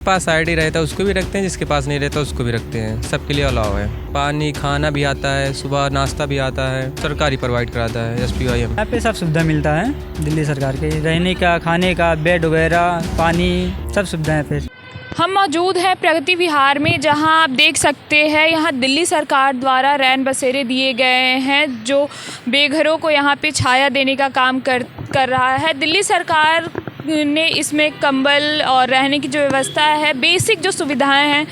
पास ID रहता है उसको भी रखते हैं, जिसके पास नहीं रहता उसको भी रखते हैं। सबके लिए अलाउ है। पानी खाना भी आता है, सुबह नाश्ता भी आता है, सरकारी प्रोवाइड कराता है SPIM। यहाँ पे सब सुविधा मिलता है दिल्ली सरकार के, रहने का, खाने का, बेड वगैरह, पानी, सब सुविधाएं पे। हम मौजूद हैं प्रगति विहार में, जहां आप देख सकते हैं यहाँ दिल्ली सरकार द्वारा रैन बसेरे दिए गए हैं जो बेघरों को यहाँ पे छाया देने का काम कर रहा है। दिल्ली सरकार ने इसमें कंबल और रहने की जो व्यवस्था है, बेसिक जो सुविधाएं हैं,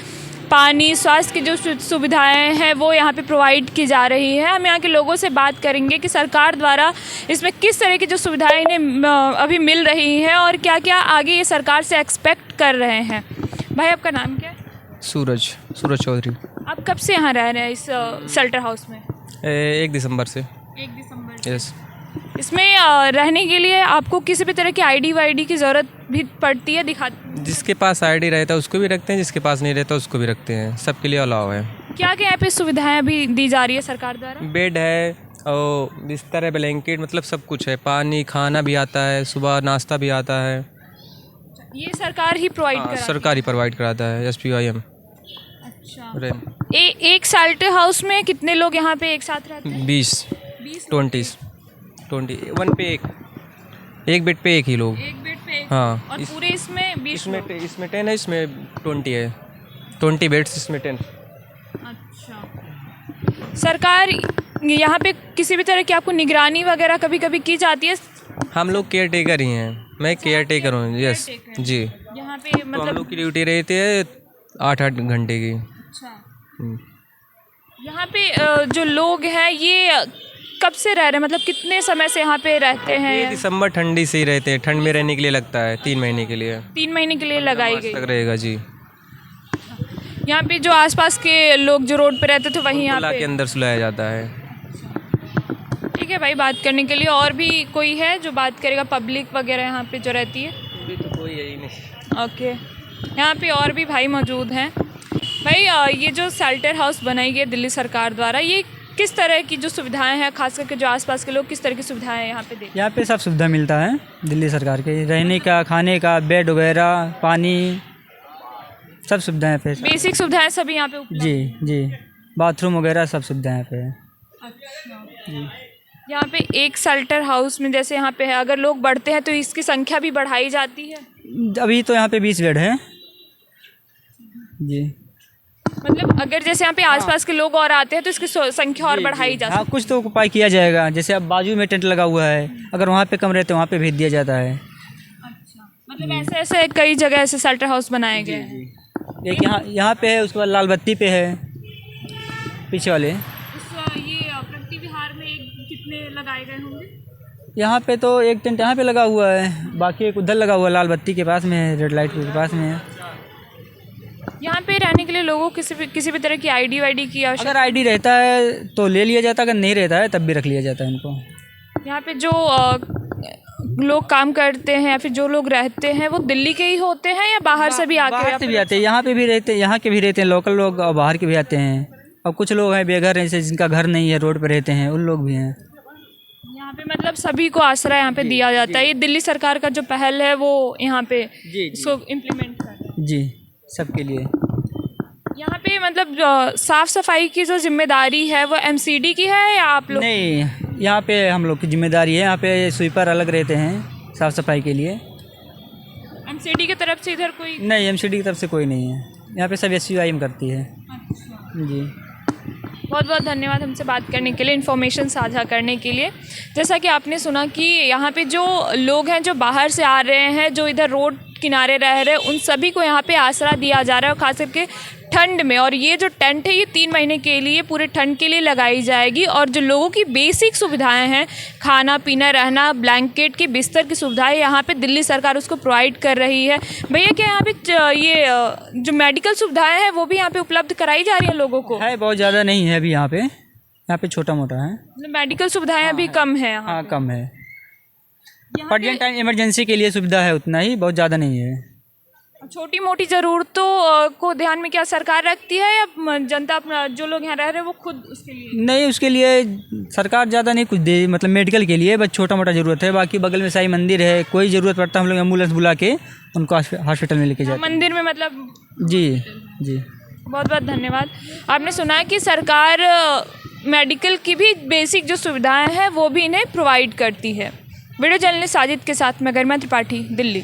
पानी, स्वास्थ्य की जो सुविधाएं हैं वो यहाँ पे प्रोवाइड की जा रही है। हम यहाँ के लोगों से बात करेंगे कि सरकार द्वारा इसमें किस तरह की जो सुविधाएं इन्हें अभी मिल रही हैं और क्या क्या आगे ये सरकार से एक्सपेक्ट कर रहे हैं। भाई आपका नाम क्या है? सूरज चौधरी। आप कब से यहाँ रह रहे हैं इस शेल्टर हाउस में? 1 दिसंबर से। 1 दिसंबर से। यस। इसमें रहने के लिए आपको किसी भी तरह की आईडी वाईडी की ज़रूरत भी पड़ती है? जिसके पास आईडी रहता है उसको भी रखते हैं, जिसके पास नहीं रहता उसको भी रखते हैं। सबके लिए अलाउ है। क्या क्या यहाँ पे सुविधाएं अभी दी जा रही है सरकार द्वारा? बेड है और बिस्तर है, ब्लैंकेट, मतलब सब कुछ है। पानी खाना भी आता है, सुबह नाश्ता भी आता है। ये सरकार ही प्रोवाइड कराती है? सरकारी प्रोवाइड कराता है SPIM। अच्छा। एक शेल्टर हाउस में कितने लोग यहाँ पे एक साथ रहते हैं? 20 1 पे एक बेड पे एक ही लोग। एक बेड पे एक। हाँ। और पूरे इसमें 20 लोग? इसमें 10 है, इसमें 20 है। 20 बेड्स, इसमें 10। अच्छा। सरकार यहाँ पे किसी भी तरह की आपको निगरानी वगैरह कभी कभी की जाती है? हम लोग केयर टेकर ही हैं। मैं केयर टेकर हूँ। यस जी। यहाँ पे तो हम मतलब लोग की ड्यूटी रहती है 8 घंटे की। अच्छा। यहाँ पे जो लोग हैं ये कब से रह रहे हैं, मतलब कितने समय से यहाँ पे रहते हैं? 1 दिसंबर ठंडी से ही रहते हैं। ठंड में रहने के लिए लगता है 3 महीने के लिए। 3 महीने के लिए लगाई गई तक रहेगा जी। यहाँ पे जो आसपास के लोग जो रोड पे रहते थे वहीं यहाँ ला के पे? अंदर सुलाया जाता है। ठीक है भाई, बात करने के लिए और भी कोई है जो बात करेगा? पब्लिक वगैरह यहाँ पे जो रहती है? अभी तो कोई है ही नहीं। ओके, यहाँ पे और भी भाई मौजूद हैं। भाई ये जो शेल्टर हाउस बनाई गई है दिल्ली सरकार द्वारा, ये किस तरह की जो सुविधाएं हैं, खास करके जो आसपास के लोग किस तरह की सुविधाएं यहाँ पे देते हैं? यहाँ पे सब सुविधा मिलता है दिल्ली सरकार के, रहने का, खाने का, बेड वगैरह, पानी, सब सुविधाएं पे। बेसिक सुविधाएं सभी यहाँ पे उपलब्ध? जी, बाथरूम वगैरह सब सुविधाएं पे है। अच्छा। यहाँ पे एक शेल्टर हाउस में जैसे यहाँ पे है, अगर लोग बढ़ते हैं तो इसकी संख्या भी बढ़ाई जाती है? अभी तो यहाँ पे 20 बेड है जी। मतलब अगर जैसे यहाँ पे आसपास के लोग और आते हैं तो इसकी संख्या और बढ़ाई जा सकती हाँ, कुछ तो उपाय किया जाएगा। जैसे अब बाजू में टेंट लगा हुआ है, अगर वहाँ पे कम रहते वहाँ पे भेज दिया जाता है। है? अच्छा। मतलब ऐसे ऐसे कई जगह ऐसे शेल्टर हाउस बनाए गए हैं। एक यहाँ पे है, उसके बाद लाल बत्ती पे है पीछे वाले। ये प्रगति विहार में कितने लगाए गए होंगे? यहाँ पे तो एक टेंट यहाँ पे लगा हुआ है, बाकी एक उधर लगा हुआ है, लाल बत्ती के पास में है, रेड लाइट के पास में है। यहाँ पे रहने के लिए लोगों को किसी भी तरह की आईडी वाईडी की आवश्यकता? अगर आईडी रहता है तो ले लिया जाता है, अगर नहीं रहता है तब भी रख लिया जाता है उनको। यहाँ पे जो लोग काम करते हैं या फिर जो लोग रहते हैं वो दिल्ली के ही होते हैं या बाहर से भी आके? बाहर से भी आते हैं, यहाँ पे भी रहते हैं, यहाँ के भी रहते हैं लोकल लोग, और बाहर के भी आते हैं। और कुछ लोग हैं बेघर हैं, जैसे जिनका घर नहीं है, रोड पे रहते हैं, उन लोग भी हैं। यहाँ पे मतलब सभी को आश्रय यहाँ पे दिया जाता है। ये दिल्ली सरकार का जो पहल है वो यहाँ पे इसको इम्प्लीमेंट कर रहा है जी, सबके लिए। यहाँ पे मतलब साफ सफाई की जो जिम्मेदारी है वो MCD की है या आप लोग? नहीं, यहाँ पे हम लोग की जिम्मेदारी है। यहाँ पे स्वीपर अलग रहते हैं साफ़ सफाई के लिए। MCD की तरफ से इधर कोई? नहीं, MCD की तरफ से कोई नहीं है। यहाँ पे सब SPIM करती है। अच्छा। जी, बहुत बहुत धन्यवाद हमसे बात करने के लिए, इन्फॉर्मेशन साझा करने के लिए। जैसा कि आपने सुना कि यहाँ पे जो लोग हैं जो बाहर से आ रहे हैं, जो इधर रोड किनारे रह रहे हैं, उन सभी को यहाँ पे आसरा दिया जा रहा है, और खास करके ठंड में। और ये जो टेंट है ये 3 महीने के लिए, पूरे ठंड के लिए लगाई जाएगी। और जो लोगों की बेसिक सुविधाएं हैं, खाना पीना, रहना, ब्लैंकेट की, बिस्तर की सुविधाएं यहाँ पे दिल्ली सरकार उसको प्रोवाइड कर रही है। भैया क्या यहाँ पे ये जो मेडिकल सुविधाएं हैं वो भी यहाँ पे उपलब्ध कराई जा रही है लोगों को? है, बहुत ज़्यादा नहीं है अभी यहाँ पे। यहाँ पे छोटा मोटा है, मेडिकल सुविधाएं अभी कम है यहाँ हाँ पे। कम है। यहाँ पर्यटन टाइम इमरजेंसी के लिए सुविधा है, उतना ही, बहुत ज़्यादा नहीं है। छोटी मोटी ज़रूरतों को ध्यान में क्या सरकार रखती है या जनता अपना जो लोग यहाँ रह रहे हैं वो खुद उसके लिए? नहीं, उसके लिए सरकार ज़्यादा नहीं कुछ दे, मतलब मेडिकल के लिए बस छोटा मोटा ज़रूरत है। बाकी बगल में साईं मंदिर है, कोई ज़रूरत पड़ता है हम लोग एम्बुलेंस बुला के उनको हॉस्पिटल में लेके जाते हैं। मंदिर में मतलब? जी जी। बहुत बहुत धन्यवाद। आपने सुना है कि सरकार मेडिकल की भी बेसिक जो सुविधाएं हैं वो भी इन्हें प्रोवाइड करती है। वीडियो जर्नलिस्ट साजिद के साथ मैं गरिमा त्रिपाठी, दिल्ली।